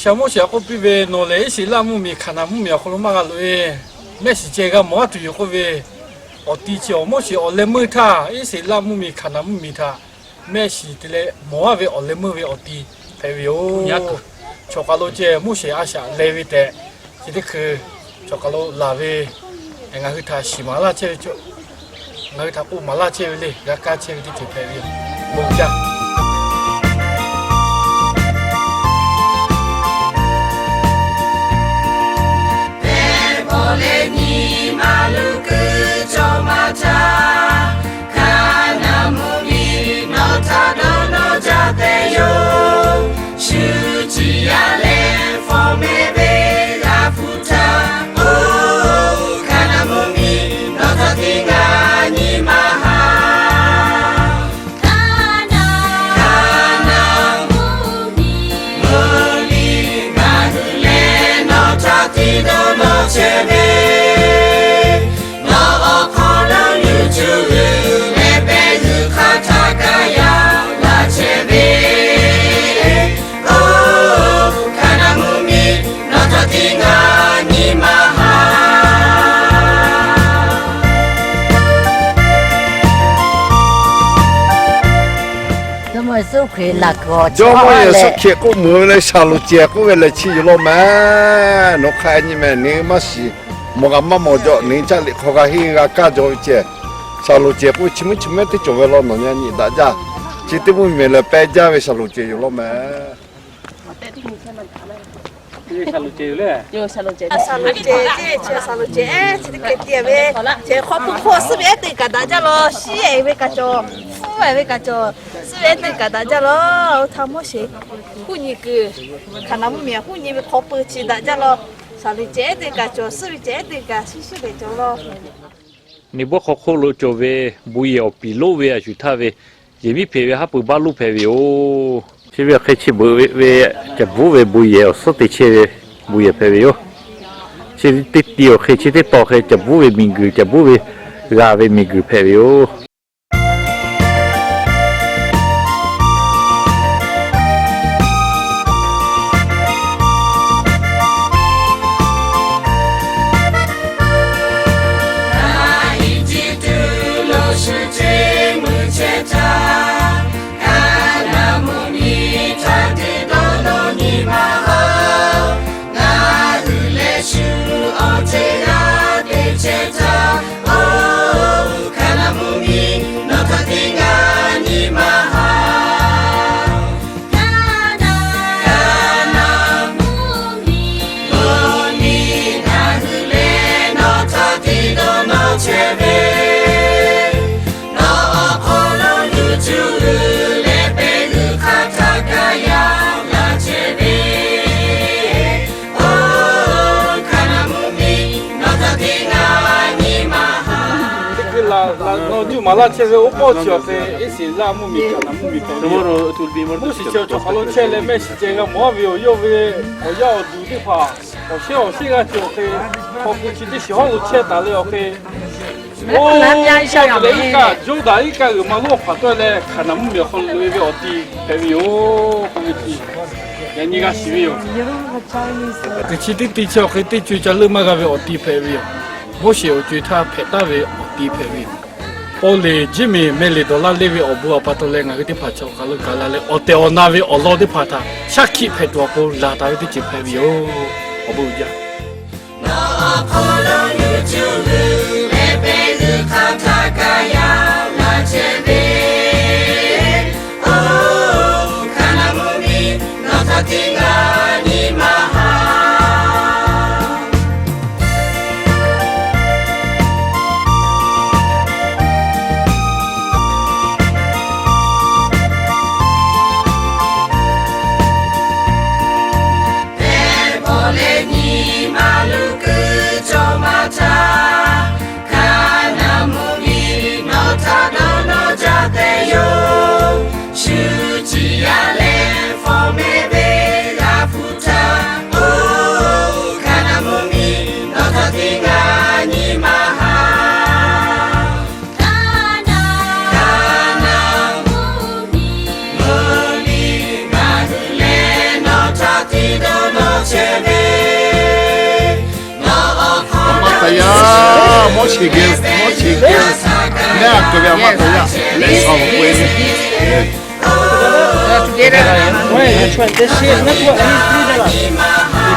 小木小个比呗，拿来一些拉木米看那木苗可能嘛个嘞，没时间个毛都有个呗，我地脚木是我来木它，一些拉木米看那木米它，没时的嘞毛呗我来木呗我地，还有巧克力这木是阿下来喂的，这里去巧克力拉喂，人家去他喜马拉这就，人家他不马拉这嘞，人家这的就还有，木家。số khi là có cho mọi người sẽ kia cũng mua lại xả lúa chè cũng về lại chi lo mà nó khai như mà nếu mà xí một cái mà một chỗ nếu chắc là khó cái hi cái cá chỗ chè xả lúa chè cũng chỉ mấy thì chỗ về lo nó nhỉ đã ra chỉ tới bây giờ là bé ra về xả lúa chè lo mà xả lúa chèเลยxả lúa chè xả lúa chè chỉ cái tiệm về chè khó bung khó xử lý từ cả đại gia lo xí ấy với cả chỗ phú ấy với cả chỗ xử lý từ cả đại gia lo tham mua gì hú nhị cứ khả năng miệng hú nhị với khó bự chỉ đại gia lo xả lúa chè từ cả chỗ xử lý chè từ cả xí để chỗ lo nếu bố khó khăn lo cho về bùi ở pi lô về chủ thà về giờ mi phê về hấp bự ba lô phê về ô chỉ về khai chỉ bự về chặt bùi về bùi ở số tiền chơi bùi phê về ô chỉ tết tiêu khai chỉ tết to khai chặt bùi về mình gửi chặt bùi về gà về mình gửi phê về ô mà là chơi với ô chơi với ít gì là mua mì cả mua mì cái mua gì chơi cho họ luôn chơi lên mấy chơi cái mua về yêu về我要煮的话我现在就可以我估计的喜欢都吃大了可以我来一个就来一个马路跑过来看他们没好路为我的朋友回去人家喜欢哟这其实的确可以对就叫路嘛个为我的朋友我是我觉得他陪他为我的朋友Oleh Jimmy meli dola levi obu apa tu lenga kita pacu kalau le ote onavi olo di pata sakit petu aku lata itu cipai bio obu ja. Oleh ni malu ke 呀，莫去给，莫去给，那个别嘛都呀，来上回。 我也是穿这些，那我你知道了。